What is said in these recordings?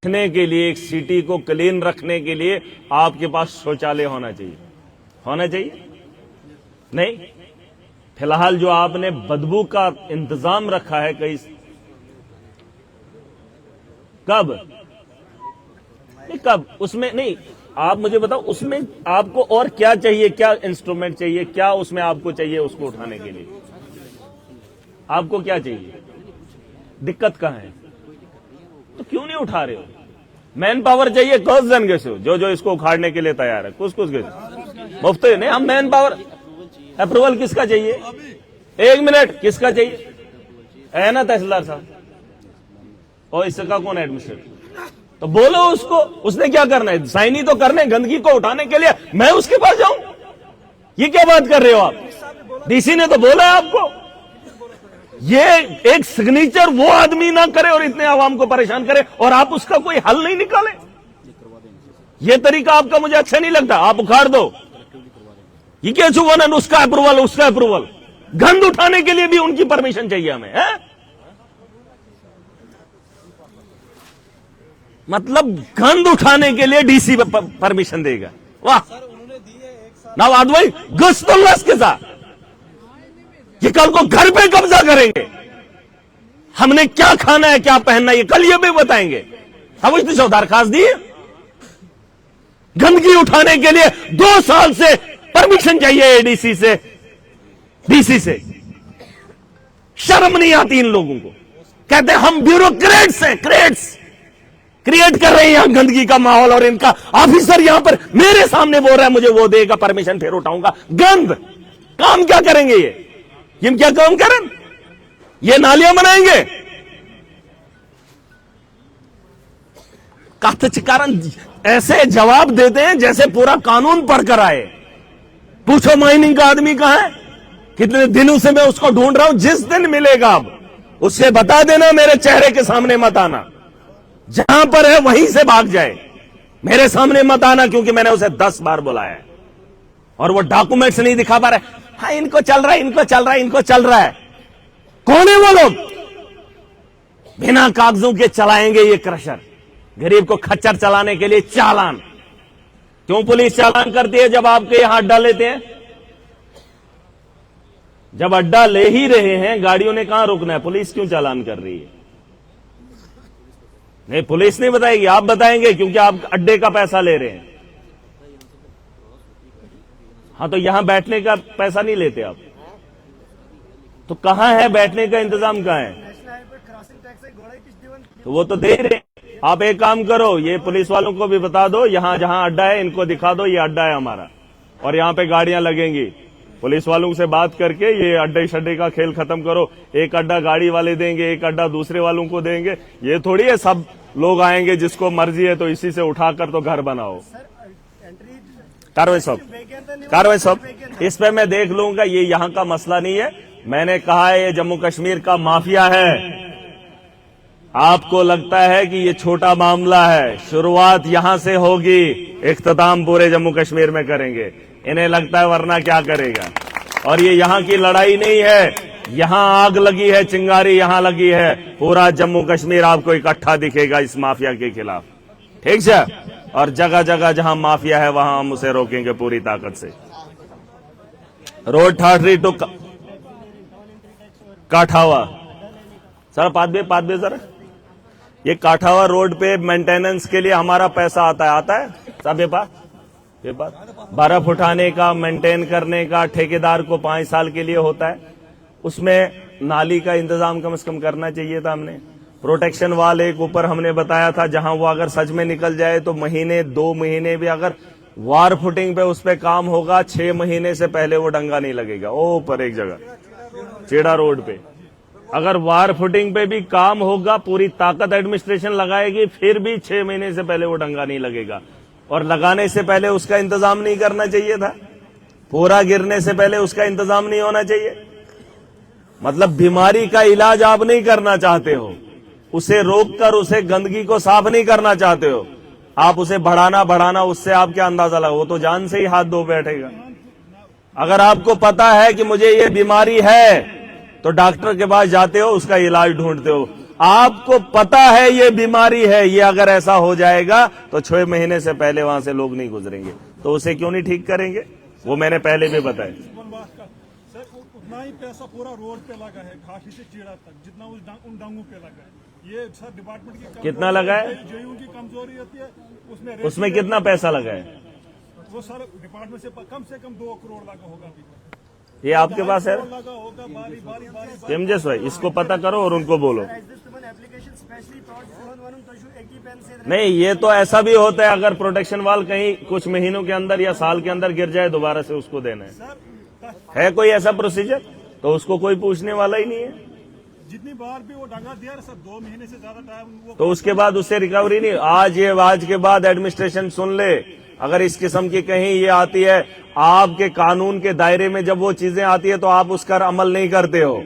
रखने के लिए, एक सिटी को क्लीन रखने के लिए आपके पास शौचालय होना चाहिए। होना चाहिए? नहीं। फिलहाल जो आपने बदबू का इंतजाम रखा है कई, कब नहीं, कब उसमें नहीं, आप मुझे बताओ उसमें आपको और क्या चाहिए, क्या इंस्ट्रूमेंट चाहिए, क्या उसमें आपको चाहिए उसको उठाने के लिए? आपको क्या चाहिए? दिक्कत कहां है? तो क्यों नहीं उठा रहे हो? मैन पावर चाहिए, कौन जन गए जो जो इसको उखाड़ने के लिए तैयार है, कुछ कुछ गए मुफ्त नहीं। हम मैन पावर अप्रूवल किसका चाहिए? एक मिनट, किसका चाहिए? है ना तहसीलदार साहब, और इसका कौन है एडमिनिस्ट्रेटर? तो बोलो उसको, उसने क्या करना है? साइन ही तो करने, गंदगी को उठाने के लिए मैं उसके पास जाऊं? ये क्या बात कर रहे हो आप? डीसी ने तो बोला है आपको। ये एक सिग्नेचर वो आदमी ना करे और इतने आवाम को परेशान करे और आप उसका कोई हल नहीं निकाले। ये तरीका आपका मुझे अच्छा नहीं लगता। आप उखाड़ दो, ये क्या छुआ ना, उसका अप्रूवल, उसका अप्रूवल। गंद उठाने के लिए भी उनकी परमिशन चाहिए हमें, है? मतलब गंद उठाने के लिए डीसी परमिशन देगा? वाह! ना भाई गस्तुल्लास के साथ ये कल को घर पे कब्जा करेंगे। हमने क्या खाना है, क्या पहनना है, ये कल ये भी बताएंगे। हम इसने दरखास्त दी, गंदगी उठाने के लिए 2 साल से परमिशन चाहिए एडीसी से, डीसी से। शर्म नहीं आती इन लोगों को। कहते हैं हम ब्यूरोक्रेट्स हैं, क्रिएट कर रहे हैं यहां गंदगी का माहौल, और इनका ऑफिसर यहां पर मेरे सामने बोल रहा है मुझे वो देगा परमिशन, फिर उठाऊंगा गंद। काम क्या करेंगे ये क्या काम करें? ये नालियां बनाएंगे? कारण ऐसे जवाब देते हैं जैसे पूरा कानून पढ़कर आए। पूछो माइनिंग का आदमी कहां है? कितने दिनों से मैं उसको ढूंढ रहा हूं। जिस दिन मिलेगा अब उससे बता देना, मेरे चेहरे के सामने मत आना। जहां पर है वहीं से भाग जाए, मेरे सामने मत आना, क्योंकि मैंने उसे 10 बार बुलाया है और वो डॉक्यूमेंट्स नहीं दिखा पा रहा है। हाँ, इनको चल रहा है, इनको चल रहा है, इनको चल रहा है। कौन है वो लोग? बिना कागजों के चलाएंगे ये क्रशर, गरीब को खच्चर चलाने के लिए चालान। क्यों पुलिस चालान करती है जब आपके यहां अड्डा लेते हैं? जब अड्डा ले ही रहे हैं, गाड़ियों ने कहां रुकना है, पुलिस क्यों चालान कर रही है? नहीं, पुलिस नहीं बताएगी, आप बताएंगे, क्योंकि आप अड्डे का पैसा ले रहे हैं। हाँ, तो यहां बैठने का पैसा नहीं लेते आप, तो कहां है बैठने का इंतजाम? कहां है? तो वो तो दे रहे हैं। आप एक काम करो, ये पुलिस वालों को भी बता दो, यहां जहां अड्डा है इनको दिखा दो, ये अड्डा है हमारा और यहां पे गाड़ियां लगेंगी। पुलिस वालों से बात करके ये अड्डे शड्डे का खेल खत्म करो। एक अड्डा गाड़ी वाले देंगे, एक अड्डा दूसरे वालों को देंगे। ये थोड़ी है सब लोग आएंगे जिसको मर्जी है तो इसी से उठाकर तो घर बनाओ। कार्रवाई साहब, इस पे मैं देख लूंगा, ये यहां का मसला नहीं है। मैंने कहा है ये जम्मू कश्मीर का माफिया है। आपको लगता है कि ये छोटा मामला है, शुरुआत यहां से होगी, इख्तिताम पूरे जम्मू कश्मीर में करेंगे। इन्हें लगता है वरना क्या करेगा। और ये यहां की लड़ाई नहीं है, यहां आग लगी है, चिंगारी यहां लगी है। पूरा जम्मू कश्मीर आपको इकट्ठा दिखेगा इस माफिया के खिलाफ, ठीक है? और जगह जगह जहां माफिया है वहां हम उसे रोकेंगे पूरी ताकत से। Road Thathri to काठावा, sir पादबे sir, ये काठावा रोड पे मेंटेनेंस के लिए हमारा पैसा आता है सब पेपर 12 फुट उठाने का, मेंटेन करने का ठेकेदार को 5 साल के लिए होता है। उसमें नाली का इंतजाम कम से कम करना चाहिए था हमने। प्रोटेक्शन वाल एक ऊपर हमने बताया था, जहां वो अगर सच में निकल जाए तो महीने 2 महीने भी अगर वार फुटिंग पे उस पे काम होगा, 6 महीने से पहले वो डंगा नहीं लगेगा। वो ऊपर एक जगह चेड़ा रोड पे अगर वार फुटिंग पे भी काम होगा, पूरी ताकत एडमिनिस्ट्रेशन लगाएगी, फिर भी 6 महीने से पहले वो डंगा नहीं लगेगा। और लगाने से पहले उसका इंतजाम नहीं करना चाहिए था? पूरा गिरने से पहले उसका इंतजाम नहीं होना चाहिए? मतलब बीमारी का इलाज आप नहीं करना चाहते हो, उसे रोककर उसे गंदगी को साफ नहीं करना चाहते हो, आप उसे बढ़ाना, उससे आप क्या अंदाजा लगा? वो तो जान से ही हाथ धो बैठेगा। अगर आपको पता है कि मुझे ये बीमारी है तो डॉक्टर के पास जाते हो, उसका इलाज ढूंढते हो। आपको पता है ये बीमारी है, ये अगर ऐसा हो जाएगा तो 6 महीने से पहले वहां से लोग नहीं गुजरेंगे, तो उसे क्यों नहीं ठीक करेंगे? वो मैंने पहले भी बताया। सर उतना ही पैसा पूरा रोड पे लगा है, घाटी से चीड़ा तक, जितना उन डांगों पे लगा है। ये सर डिपार्टमेंट की कितना लगा है? जेयू की कमजोरी होती है, उसमें कितना पैसा लगा है? वो सर डिपार्टमेंट से कम 2 करोड़ लगा होगा। ये आपके पास है? लगा होगा बारी बारी केमजेस भाई, इसको पता करो और उनको बोलो। नहीं, ये तो ऐसा भी होता है, अगर प्रोटेक्शन वाल कहीं कुछ महीनों के अंदर या साल के अंदर गिर जाए, दोबारा से उसको देना है कोई ऐसा प्रोसीजर? तो उसको कोई पूछने वाला ही नहीं है। जितनी बार भी वो डांगा दिया सर, 2 महीने से ज्यादा टाइम तो उसके बाद उससे रिकवरी नहीं। आज के बाद एडमिनिस्ट्रेशन सुन ले, अगर इस किस्म की कहीं ये आती है, आपके कानून के दायरे में जब वो चीजें आती है तो आप उसका अमल नहीं करते हो।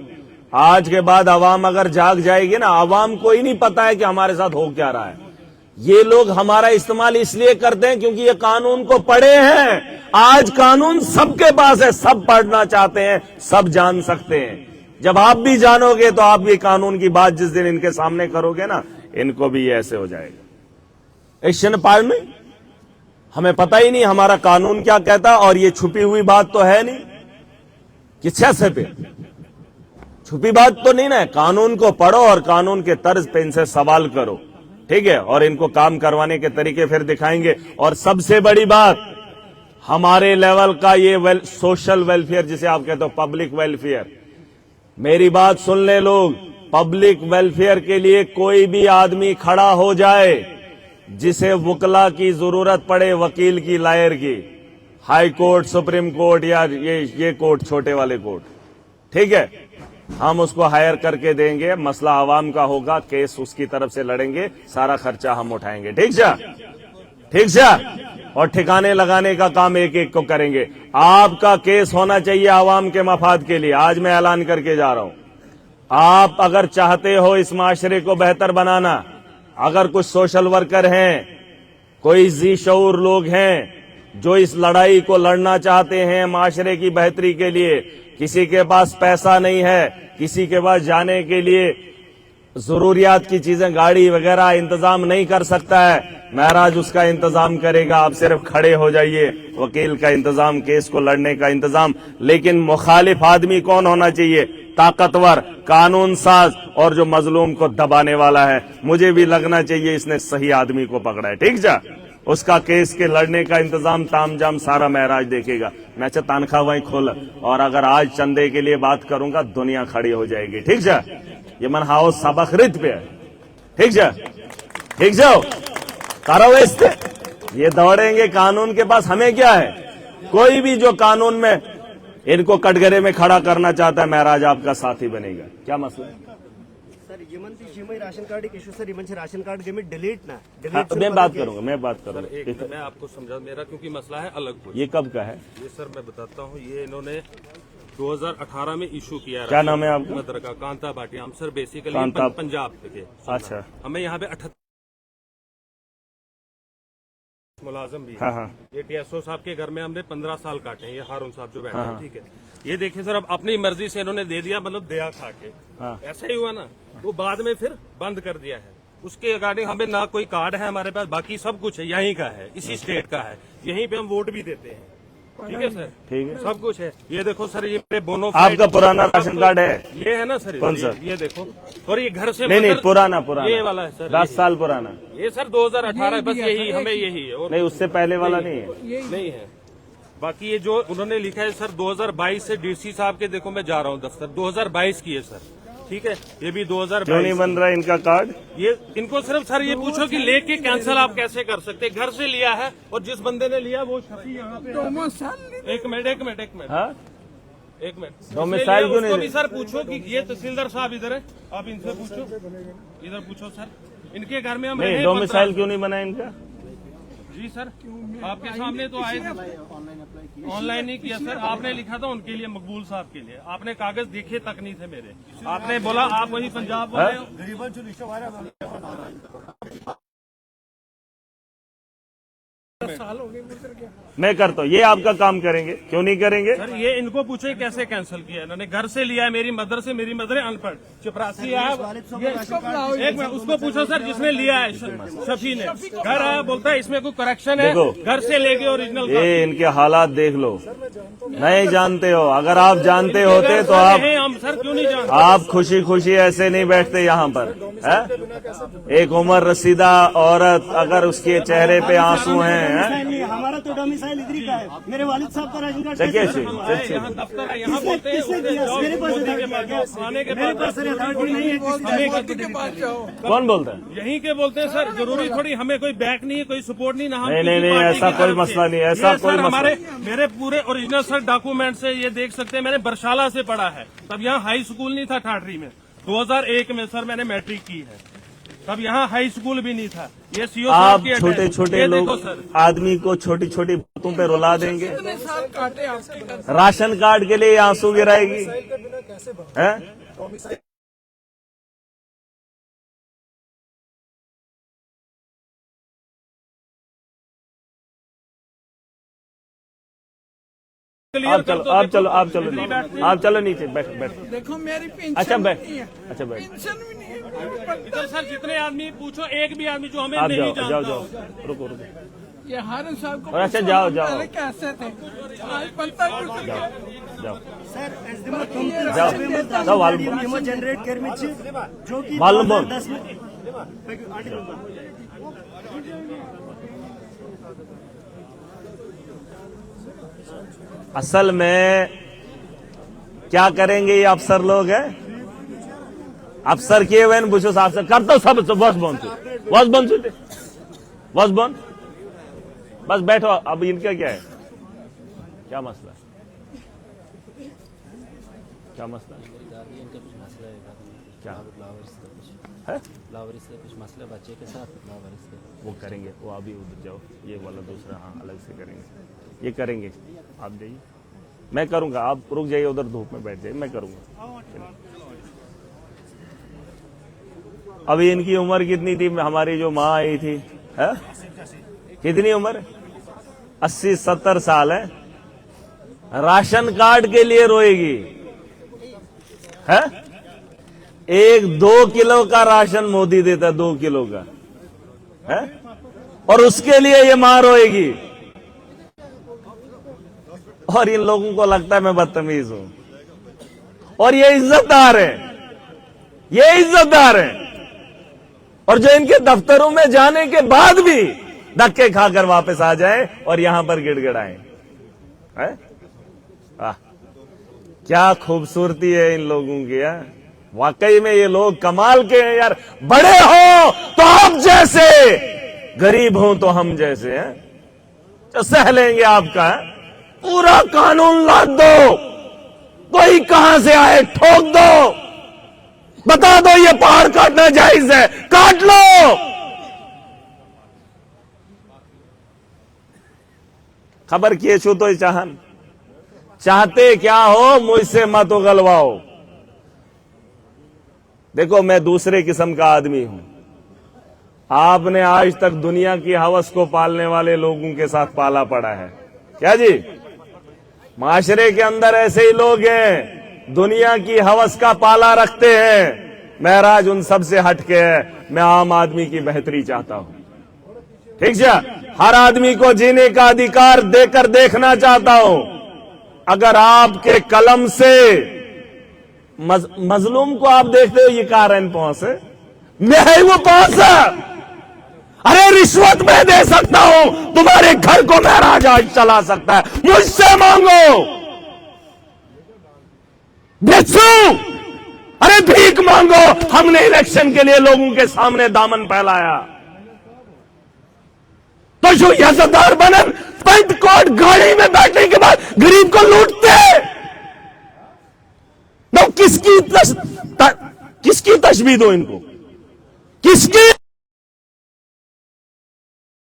आज के बाद आवाम अगर जाग जाएगी ना, आवाम को ही नहीं पता है कि हमारे साथ हो क्या रहा है। ये लोग हमारा इस्तेमाल इसलिए करते हैं क्योंकि ये कानून को पढ़े हैं। आज कानून सबके पास है, सब पढ़ना चाहते हैं, सब जान सकते हैं। जब आप भी जानोगे तो आप ये कानून की बात जिस दिन इनके सामने करोगे ना, इनको भी ये ऐसे हो जाएगा। एक्शन पार्ट में हमें पता ही नहीं हमारा कानून क्या कहता, और ये छुपी हुई बात तो है नहीं कि 6 पे छुपी बात तो नहीं ना। कानून को पढ़ो और कानून के तर्ज पे इनसे सवाल करो, ठीक है? और इनको काम करवाने के तरीके फिर दिखाएंगे। और सबसे बड़ी बात, हमारे लेवल का ये सोशल वेलफेयर जिसे आप कहते हो, पब्लिक वेलफेयर, मेरी बात सुन ले लोग, पब्लिक वेलफेयर के लिए कोई भी आदमी खड़ा हो जाए, जिसे वकला की जरूरत पड़े, वकील की, लायर की, हाई कोर्ट, सुप्रीम कोर्ट या ये कोर्ट, छोटे वाले कोर्ट, ठीक है, हम उसको हायर करके देंगे। मसला आवाम का होगा, केस उसकी तरफ से लड़ेंगे, सारा खर्चा हम उठाएंगे, ठीक जा? और ठिकाने लगाने का काम एक एक को करेंगे। आपका केस होना चाहिए आवाम के मफाद के लिए। आज मैं ऐलान करके जा रहा हूं, आप अगर चाहते हो इस माशरे को बेहतर बनाना, अगर कुछ सोशल वर्कर हैं, कोई जी शऊर लोग हैं जो इस लड़ाई को लड़ना चाहते हैं माशरे की बेहतरी के लिए, किसी के पास पैसा नहीं है, किसी के पास जाने के लिए जरूरियात की चीजें, गाड़ी वगैरह इंतजाम नहीं कर सकता है, महराज उसका इंतजाम करेगा। आप सिर्फ खड़े हो जाइए, वकील का इंतजाम, केस को लड़ने का इंतजाम। लेकिन मुखालिफ आदमी कौन होना चाहिए? ताकतवर, कानून साज, और जो मजलूम को दबाने वाला है। मुझे भी लगना चाहिए इसने सही आदमी को पकड़ा है, ठीक जा? उसका केस के लड़ने का इंतजाम तामजाम सारा महराज देखेगा। मैं अच्छा तनख्वाह वहीं खोल, और अगर आज चंदे के लिए बात करूंगा दुनिया खड़ी हो जाएगी, ठीक जा? ये मन हाउस सबक रित पे है, ठीक जाओ करो इससे। ये दौड़ेंगे कानून के पास, हमें क्या है? कोई भी जो कानून में इनको कटघरे में खड़ा करना चाहता है, महराज आपका साथी बनेगा। क्या मसला है सर? राशन कार्ड एक issue sir, ration card gamete delete ना मैं बात करूंगा। मैं आपको समझा, मेरा क्योंकि मसला है अलग। ये कब का है? ये सर मैं बताता हूँ, ये इन्होंने 2018 में इशू किया। क्या नाम है आपका? मदरका कांता भाटिया। हम सर बेसिकली कांता, पंजाब के। अच्छा, हमें यहाँ पे 78 मुलाजम भी। हाँ। ये टीएसओ साहब के घर में हमने 15 साल काटे हैं। ये हारून साहब जो बैठे हैं, ठीक है। ये देखिए सर, अब अपनी मर्जी से इन्होंने दे दिया, मतलब दया खा के। ऐसा ही हुआ ना, वो बाद में फिर बंद कर दिया है। उसके रिगार्डिंग हमें ना कोई कार्ड है हमारे पास, बाकी सब कुछ है यहीं का है, इसी स्टेट का है, यहीं पे हम वोट भी देते हैं, ठीक है सर? ठीक है, सब कुछ है। ये देखो सर, ये मेरे बोनो, आपका पुराना राशन कार्ड है? ये है ना सर? कौन सा? ये देखो, और ये घर से नहीं, पुराना ये वाला है सर, 10 साल पुराना। ये सर 2018, बस यही हमें यही है, और नहीं, उससे पहले वाला नहीं है। नहीं है। बाकी ये जो उन्होंने लिखा है सर 2022 से, डीसी साहब के देखो मैं जा रहा हूँ दफ्तर, 2022 की है सर, ठीक है? ये भी 2022। क्यों नहीं बन रहा इनका कार्ड? ये इनको सिर्फ सर ये पूछो कि लेके कैंसिल आप कैसे कर सकते? घर से लिया है, और जिस बंदे ने लिया वो शफी यहाँ पे। एक मिनट हाँ? एक मिनट, डोमिसाइल क्यों नहीं? भी सर पूछो कि ये तहसीलदार साहब इधर है, आप इनसे पूछो, इधर पूछो सर, इनके घर में हम नहीं, डोमिसाइल क्यों नहीं बना इनका? जी सर, आपके सामने तो आए थे, ऑनलाइन नहीं किया सर, आपने लिखा था उनके लिए, मकबूल साहब के लिए, आपने कागज देखे तक नहीं थे मेरे, आपने बोला आप वही पंजाब वाले हो। मैं करता हूँ, ये आपका काम करेंगे, क्यों नहीं करेंगे? सर ये इनको पूछे कैसे कैंसिल किया इन्होंने? घर से लिया है, मेरी मदर है अनपढ़, चपरासी है। एक मिनट, उसको पूछो सर जिसने लिया है, शफी ने। घर आया बोलता है इसमें कोई करेक्शन है, देखो, घर से लेके ओरिजिनल। ये इनके हालात देख लो। नहीं जानते हो, अगर आप जानते होते तो हम सर क्यों नहीं जानते? आप खुशी खुशी ऐसे नहीं बैठते यहाँ पर, है? एक उम्र रसीदा औरत, अगर उसके चेहरे पे आंसू हैं, हमारा तो डोमिसाइल इधर का है। मेरे वालिद साहब का राशन कार्ड चलिए यहाँ दफ्तर है, यहाँ बोलते हैं मेरे पास अथॉरिटी नहीं है। कौन बोलता है? यहीं के बोलते हैं सर, जरूरी थोड़ी हमें कोई बैक नहीं है, कोई सपोर्ट नहीं ना। हम नहीं, किसी नहीं, पार्टी ऐसा की कोई तरफ मसला से। नहीं है, ऐसा ये कोई सर मसला मेरे पूरे ओरिजिनल सर डॉक्यूमेंट से ये देख सकते हैं, मैंने बरशाला से पढ़ा है। तब यहाँ हाई स्कूल नहीं था ठाठरी में। 2001 में सर मैंने मैट्रिक की है, तब यहाँ हाई स्कूल भी नहीं था। ये सीओ आप छोटे छोटे लोग आदमी को छोटी छोटी बातों पे रुला देंगे। राशन कार्ड के लिए आंसू गिराएगी, है? आप चलो नीचे बैठ। देखो मेरी पेंशन अच्छा बैठ, नहीं है, अच्छा बैठ। पेंशन भी नहीं है। इधर सर जितने आदमी पूछो, एक भी आदमी जो हमें आप नहीं जाओ, जानता जाओ, हो। जाओ, रुको। ये हारून साहब को अच्छा, पूछो, जाओ। पहले कैसे थे, आज बनता कुछ जाओ। सर जाओ, जनरेट कर जो कि मालूम बोल। 2010 में असल में क्या करेंगे ये अफसर लोग हैं? अफसर किए हुए पूछो साहब से, करता सब बस बंद बस बैठो। अब इनका क्या है, क्या मसला है? क्या मसला है? क्या है? लावारिस से कुछ मसला बच्चे के साथ, लावारिस से वो करेंगे, वो अभी उधर जाओ, ये वाला दूसरा, हाँ अलग से करेंगे, ये करेंगे। आप जाइए, मैं करूंगा, आप रुक जाइए, उधर धूप में बैठ जाइए, मैं करूंगा। अभी इनकी उम्र कितनी थी? हमारी जो माँ आई थी, है? कितनी उम्र? 80-70 साल है। राशन कार्ड के लिए रोएगी, है? 1-2 किलो का राशन मोदी देता, 2 किलो का, है? और उसके लिए ये मां रोएगी। और इन लोगों को लगता है मैं बदतमीज हूं, और ये इज्जतदार है, और जो इनके दफ्तरों में जाने के बाद भी धक्के खाकर वापस आ जाए और यहां पर गिड़गिड़ाएं, है? क्या खूबसूरती है इन लोगों की, है? वाकई में ये लोग कमाल के हैं यार। बड़े हो तो आप जैसे, गरीब हो तो हम जैसे, हैं? तो सह लेंगे आपका, है? पूरा कानून लाद दो, कोई कहां से आए ठोक दो, बता दो ये पहाड़ काटना जायज है, काट लो। खबर किए छू तो चाहन चाहते क्या हो, मुझसे मत उगलवाओ। देखो मैं दूसरे किस्म का आदमी हूं। आपने आज तक दुनिया की हवस को पालने वाले लोगों के साथ पाला पड़ा है क्या जी? माशरे के अंदर ऐसे ही लोग हैं, दुनिया की हवस का पाला रखते हैं। महराज उन सब से हटके है। मैं आम आदमी की बेहतरी चाहता हूं, ठीक है? हर आदमी को जीने का अधिकार देकर देखना चाहता हूं। अगर आपके कलम से मजलूम को आप देखते हो ये कारण पहुंच है, मैं वो पहुंच, अरे रिश्वत मैं दे सकता हूं, तुम्हारे घर को महराज आज चला सकता है, मुझसे मांगो, बेचू, अरे भीख मांगो। हमने इलेक्शन के लिए लोगों के सामने दामन फैलाया, तो जो यजदार बनन पेंट कोट गाड़ी में बैठने के बाद गरीब को लूटते, तो किसकी तशबीह दो इनको? किसकी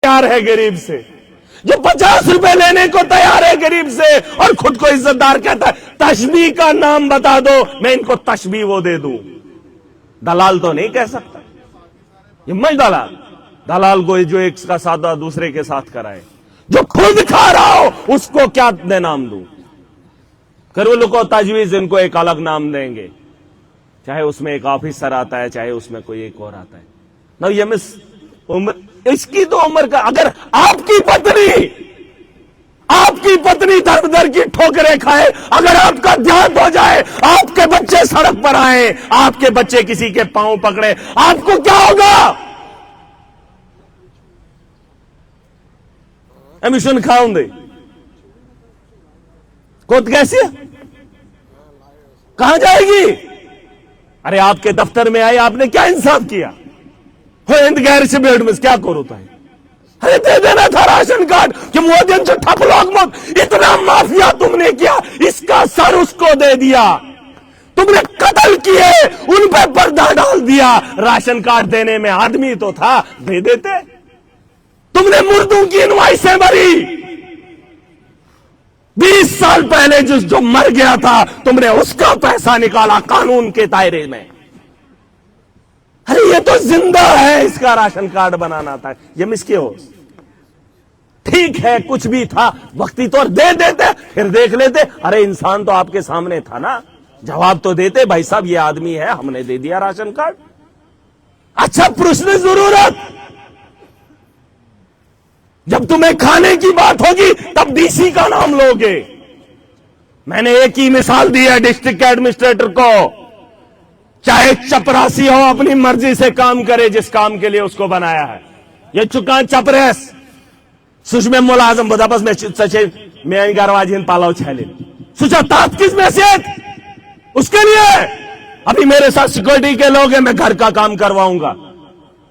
तैयार है गरीब से, जो 50 रुपए लेने को तैयार है गरीब से और खुद को इज्जतदार कहता है? तशबीह का नाम बता दो, मैं इनको तशबीह वो दे दूं। दलाल तो नहीं कह सकता, ये मैं दलाल को जो एक का सौदा दूसरे के साथ कराए। खुद खा रहा हो उसको क्या नाम दूं? करूल को तजवीज इनको एक अलग नाम देंगे, चाहे उसमें एक ऑफिसर आता है, चाहे उसमें कोई एक और आता है ना। ये मिस उम्र, इसकी तो उम्र का, अगर आपकी पत्नी दर दर की ठोकरें खाए, अगर आपका ध्यान हो जाए, आपके बच्चे सड़क पर आए, आपके बच्चे किसी के पांव पकड़े, आपको क्या होगा? एमिशन खाऊंगे कोत कैसे कहां जाएगी? अरे आपके दफ्तर में आई, आपने क्या इंसाफ किया? हो इंद गैर से बेड में क्या करो? अरे दे देना था राशन कार्ड कि मोदी से ठप लोग मत, इतना माफिया तुमने किया, इसका सर उसको दे दिया, तुमने कत्ल किए, उन पे पर्दा डाल दिया। राशन कार्ड देने में आदमी तो था, दे देते। तुमने मुर्दों की इनवाइसें भरी, 20 साल पहले जो मर गया था, तुमने उसका पैसा निकाला कानून के दायरे में। अरे ये तो जिंदा है, इसका राशन कार्ड बनाना था। ये मिसके हो, ठीक है कुछ भी था, वक्ती तौर दे देते, फिर देख लेते। अरे इंसान तो आपके सामने था ना, जवाब तो देते, भाई साहब ये आदमी है, हमने दे दिया राशन कार्ड। अच्छा प्रश्न जरूरत, जब तुम्हें खाने की बात होगी तब डीसी का नाम लोगे। मैंने एक ही मिसाल दी है डिस्ट्रिक्ट एडमिनिस्ट्रेटर को, चाहे चपरासी हो अपनी मर्जी से काम करे, जिस काम के लिए उसको बनाया है। ये चुका चपरेस सुषमे मुलाजम बदाबस में सचे मैं गरवाजिन पालाव छाले सुचा तात किस में से उसके लिए अभी मेरे साथ सिक्योरिटी के लोग हैं, मैं घर का काम करवाऊंगा।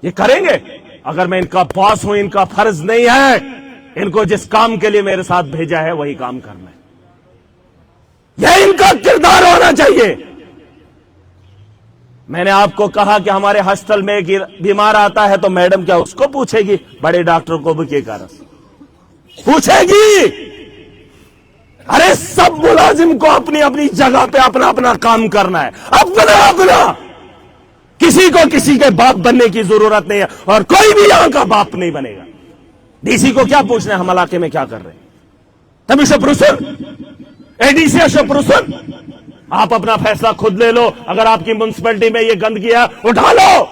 ये करेंगे? अगर मैं इनका बॉस हूं, इनका फर्ज नहीं है, इनको जिस काम के लिए मेरे साथ भेजा है वही काम करना है। यह इनका किरदार होना चाहिए। मैंने आपको कहा कि हमारे हॉस्टल में एक बीमार आता है तो मैडम क्या उसको पूछेगी? बड़े डॉक्टर को भी क्या पूछेगी? अरे सब मुलाजिम को अपनी अपनी जगह पे अपना अपना काम करना है, अपना। किसी को किसी के बाप बनने की जरूरत नहीं है, और कोई भी यहां का बाप नहीं बनेगा। डीसी को क्या पूछना है हम इलाके में क्या कर रहे हैं? तभी एडीसी शप्रुसन, आप अपना फैसला खुद ले लो। अगर आपकी म्युनिसिपैलिटी में ये गंदगी है उठा लो,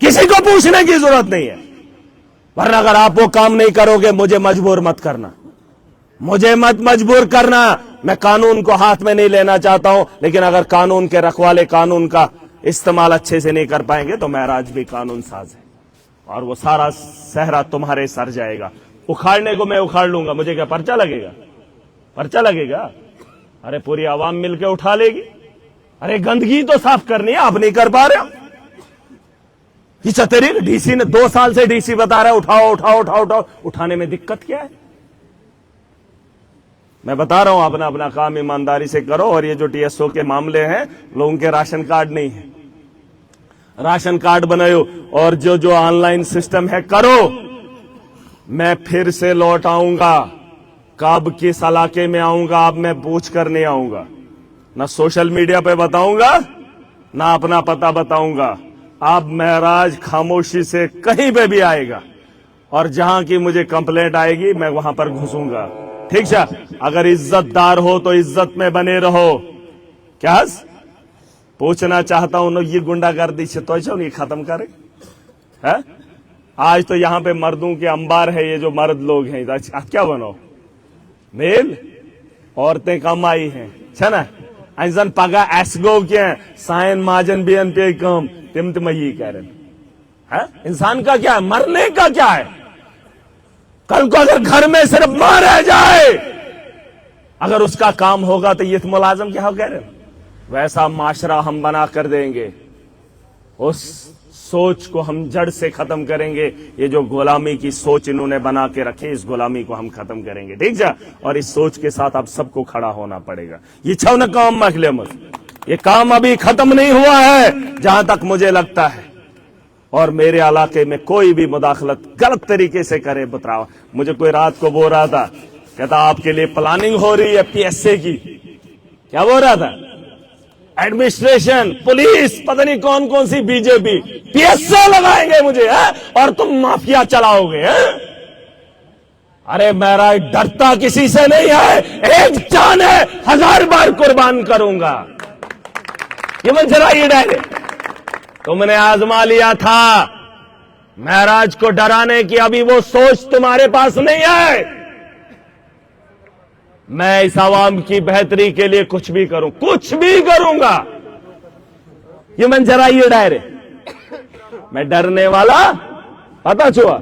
किसी को पूछने की जरूरत नहीं है। वरना अगर आप वो काम नहीं करोगे, मुझे मजबूर मत करना, मुझे मत मजबूर करना। मैं कानून को हाथ में नहीं लेना चाहता हूं, लेकिन अगर कानून के रखवाले कानून का इस्तेमाल अच्छे से नहीं कर पाएंगे तो महराज भी कानून साज है, और वो सारा सहरा तुम्हारे सर जाएगा। उखाड़ने को मैं उखाड़ लूंगा, मुझे क्या पर्चा लगेगा? पर्चा लगेगा? अरे पूरी आवाम मिलकर उठा लेगी। अरे गंदगी तो साफ करनी है, आप नहीं कर पा रहे हो। ये चतेरी डीसी ने 2 साल से डीसी बता रहा है उठाओ उठाओ उठाओ उठाओ, उठाने में दिक्कत क्या है? मैं बता रहा हूं अपना अपना काम ईमानदारी से करो। और ये जो टीएसओ के मामले हैं, लोगों के राशन कार्ड नहीं है, राशन कार्ड बनाओ, और जो ऑनलाइन सिस्टम है करो। मैं फिर से लौट आऊंगा, कब किस इलाके में आऊंगा अब मैं पूछ कर नहीं आऊंगा, ना सोशल मीडिया पे बताऊंगा, ना अपना पता बताऊंगा। अब महराज खामोशी से कहीं पे भी आएगा, और जहां की मुझे कंप्लेंट आएगी मैं वहां पर घुसूंगा। ठीक है? अगर इज्जतदार हो तो इज्जत में बने रहो। क्या पूछना चाहता हूं, ये गुंडागर्दी से तो नहीं खत्म करे है? आज तो यहां पे मर्दों के अंबार है, ये जो मर्द लोग हैं क्या बनो मेल, औरतें कम आई हैं छे ना, ऐसन पगा एसगो क्या साइन माजन बियन पे कम तिम ये कह रहे हैं। इंसान का क्या है, मरने का क्या है? कल को अगर घर में सिर्फ मां रह जाए, अगर उसका काम होगा तो ये मुलाजम क्या कह रहे हैं? वैसा माशरा हम बना कर देंगे, उस सोच को हम जड़ से खत्म करेंगे। ये जो गुलामी की सोच इन्होंने बना के रखी, इस गुलामी को हम खत्म करेंगे। ठीक है? और इस सोच के साथ अब सबको खड़ा होना पड़ेगा। ये छव न काम मखले मत, ये काम अभी खत्म नहीं हुआ है जहां तक मुझे लगता है। और मेरे इलाके में कोई भी मुदाखलत गलत तरीके से करे बतराव। मुझे कोई रात को बोल रहा था, कहता आपके लिए प्लानिंग हो रही है पीएसए की। क्या बोल रहा था? एडमिनिस्ट्रेशन, पुलिस, पता नहीं कौन कौन सी बीजेपी, पीएसए लगाएंगे मुझे है? और तुम माफिया चलाओगे है? अरे मेरा डरता किसी से नहीं है, एक जान है 1000 बार कुर्बान करूंगा। ये मन जरा ये डायरे तुमने आजमा लिया था महराज को डराने की, अभी वो सोच तुम्हारे पास नहीं है। मैं इस आवाम की बेहतरी के लिए कुछ भी करूं, कुछ भी करूंगा। ये मन जरा ये डायरे मैं डरने वाला पता छुआ।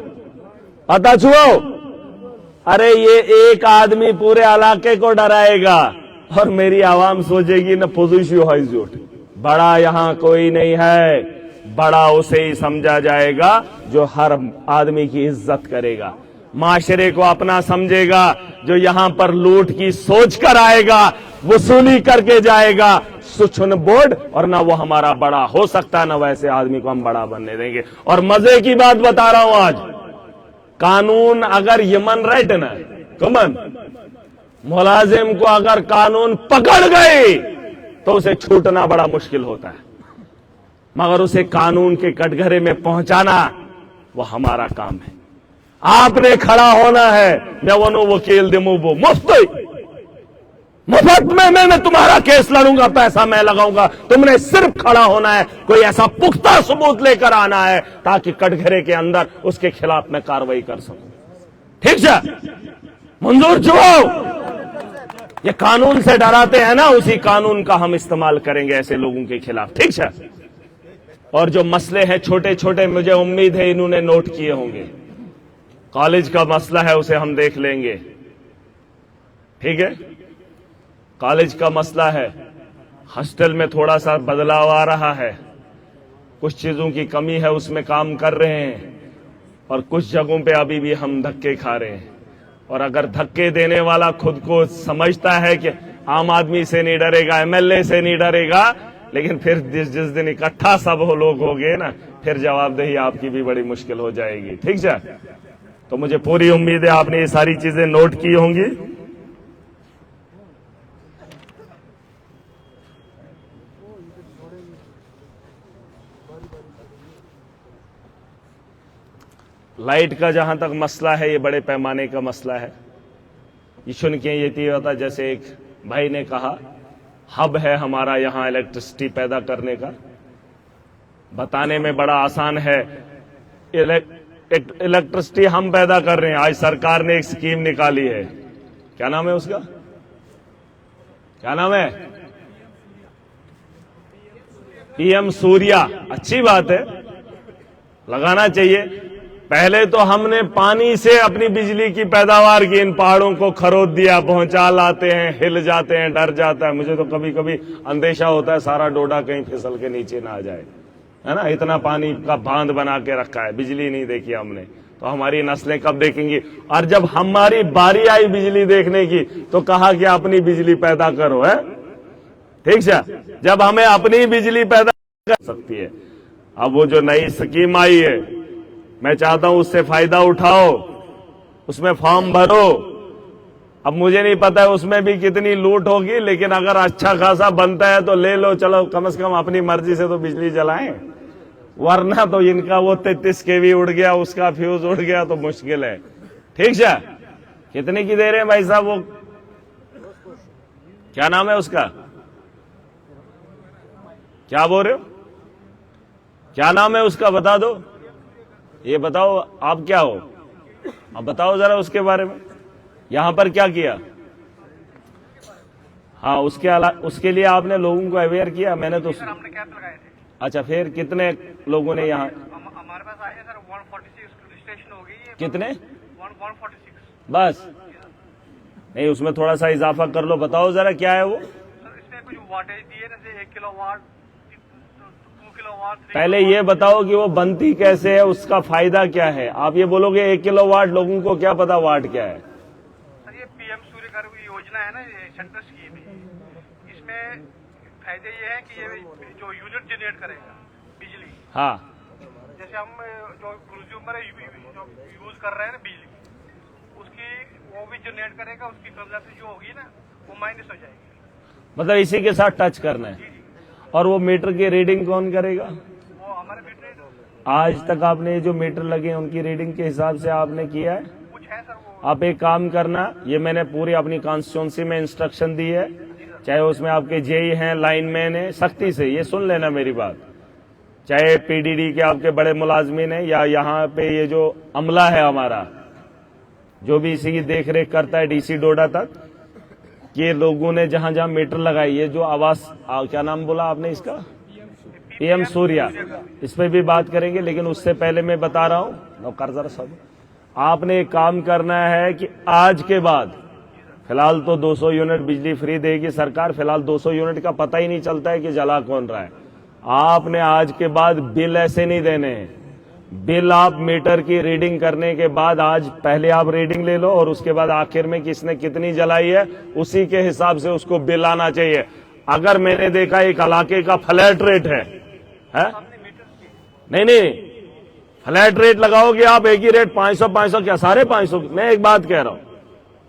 अरे ये एक आदमी पूरे इलाके को डराएगा और मेरी आवाम सोचेगी न पोजिशन है झूठ, बड़ा यहां कोई नहीं है, बड़ा उसे ही समझा जाएगा जो हर आदमी की इज्जत करेगा, माशरे को अपना समझेगा, जो यहां पर लूट की सोच कर आएगा, वसूली करके जाएगा, सुचन बोर्ड, और ना वो हमारा बड़ा हो सकता है ना वैसे आदमी को हम बड़ा बनने देंगे। और मजे की बात बता रहा हूं, आज कानून अगर ह्यूमन राइट ना कमन मुलाजिम को अगर कानून पकड़ गए तो उसे छूटना बड़ा मुश्किल होता है, मगर उसे कानून के कटघरे में पहुंचाना वो हमारा काम है। आपने खड़ा होना है, मैं वनो वकील दिमूबो मुफ्त में मैं तुम्हारा केस लड़ूंगा, पैसा मैं लगाऊंगा, तुमने सिर्फ खड़ा होना है, कोई ऐसा पुख्ता सबूत लेकर आना है ताकि कटघरे के अंदर उसके खिलाफ मैं कार्रवाई कर सकूं। ठीक है, मंजूर छुओ। ये कानून से डराते हैं ना, उसी कानून का हम इस्तेमाल करेंगे ऐसे लोगों के खिलाफ। ठीक है, और जो मसले हैं छोटे छोटे, मुझे उम्मीद है इन्होंने नोट किए होंगे। कॉलेज का मसला है उसे हम देख लेंगे, ठीक है, कॉलेज का मसला है, हॉस्टल में थोड़ा सा बदलाव आ रहा है, कुछ चीजों की कमी है उसमें काम कर रहे हैं, और कुछ जगहों पे अभी भी हम धक्के खा रहे हैं। और अगर धक्के देने वाला खुद को समझता है कि आम आदमी से नहीं डरेगा, एमएलए से नहीं डरेगा, लेकिन फिर जिस दिन इकट्ठा सब हो लोग हो गए ना, फिर जवाबदेही आपकी भी बड़ी मुश्किल हो जाएगी। ठीक है, तो मुझे पूरी उम्मीद है आपने ये सारी चीजें नोट की होंगी। लाइट का जहां तक मसला है, ये बड़े पैमाने का मसला है। ये सुन के ये होता, जैसे एक भाई ने कहा, हब है हमारा यहां इलेक्ट्रिसिटी पैदा करने का। बताने में बड़ा आसान है, इलेक्ट्रिसिटी हम पैदा कर रहे हैं। आज सरकार ने एक स्कीम निकाली है, क्या नाम है उसका, क्या नाम है, पीएम सूर्या। अच्छी बात है, लगाना चाहिए। पहले तो हमने पानी से अपनी बिजली की पैदावार की, इन पहाड़ों को खरोद दिया, पहुंचा लाते हैं, हिल जाते हैं, डर जाता है। मुझे तो कभी कभी अंदेशा होता है सारा डोडा कहीं फिसल के नीचे ना आ जाए, है ना। इतना पानी का बांध बना के रखा है, बिजली नहीं देखी हमने, तो हमारी नस्लें कब देखेंगी। और जब हमारी बारी आई बिजली देखने की तो कहा कि अपनी बिजली पैदा करो, है ठीक है। जब हमें अपनी बिजली पैदा कर सकती है, अब वो जो नई स्कीम आई है, मैं चाहता हूं उससे फायदा उठाओ, उसमें फॉर्म भरो। अब मुझे नहीं पता है उसमें भी कितनी लूट होगी, लेकिन अगर अच्छा खासा बनता है तो ले लो, चलो कम से कम अपनी मर्जी से तो बिजली जलाएं, वरना तो इनका वो 33 kV उड़ गया, उसका फ्यूज उड़ गया तो मुश्किल है। ठीक है, कितने की दे रहे हैं भाई साहब, वो क्या नाम है उसका, क्या बोल रहे हो, क्या नाम है उसका, बता दो, ये बताओ आप क्या हो, अब बताओ जरा उसके बारे में, यहां पर क्या किया। हाँ, उसके लिए आपने लोगों को अवेयर किया, मैंने तो हमने कैंप लगाए थे। अच्छा, फिर कितने लोगों ने यहाँ, हमारे पास आए हैं सर 146 रजिस्ट्रेशन हो गई है। कितने, 146 बस, नहीं उसमें थोड़ा सा इजाफा कर लो, बताओ जरा क्या है वो। सर इसमें कुछ वाटेज दिए, जैसे 1 किलोवाट, 2 किलोवाट। पहले ये बताओ कि वो बनती कैसे है, उसका फायदा क्या है। आप ये बोलोगे 1 किलोवाट, लोगों को क्या पता वाट क्या है। सर ये पीएम सूर्य घर योजना है ना, ये सेंट्रल स्कीम है, इसमें फायदे ये है कि ये जो यूनिट जनरेट करेगा बिजली, हाँ, जैसे हम जो कंज्यूमर जो यूज कर रहे हैं ना बिजली, उसकी वो भी जनरेट करेगा, उसकी कंजप्शन जो होगी ना वो माइनस हो जाएगी। मतलब इसी के साथ टच करना है। और वो मीटर की रीडिंग कौन करेगा, वो हमारे मीटर, आज तक आपने जो मीटर लगे हैं उनकी रीडिंग के हिसाब से आपने किया है। कुछ है सर वो आप एक काम करना, ये मैंने पूरी अपनी कॉन्स्टिट्यूंसी में इंस्ट्रक्शन दी है, चाहे उसमें आपके जेई हैं, लाइनमैन हैं, सख्ती से ये सुन लेना मेरी बात, चाहे पीडीडी के आपके बड़े मुलाजमीन हैं या यहाँ पे ये जो अमला है हमारा, जो भी इसी की देख रेख करता है डीसी डोडा तक, ये लोगों ने जहां जहां मीटर लगाई, ये जो आवास क्या नाम बोला आपने इसका, पीएम सूर्या, इस पे भी बात करेंगे। लेकिन उससे पहले मैं बता रहा हूं नौकर जरा सब, आपने एक काम करना है कि आज के बाद, फिलहाल तो 200 यूनिट बिजली फ्री देगी सरकार, फिलहाल 200 यूनिट का पता ही नहीं चलता है कि जला कौन रहा है। आपने आज के बाद बिल ऐसे नहीं देने हैं, बिल आप मीटर की रीडिंग करने के बाद, आज पहले आप रीडिंग ले लो और उसके बाद आखिर में किसने कितनी जलाई है उसी के हिसाब से उसको बिल आना चाहिए। अगर मैंने देखा एक इलाके का फ्लैट रेट है? नहीं, फ्लैट रेट लगाओगे आप, एक ही रेट 500 क्या सारे 500? मैं एक बात कह रहा हूं,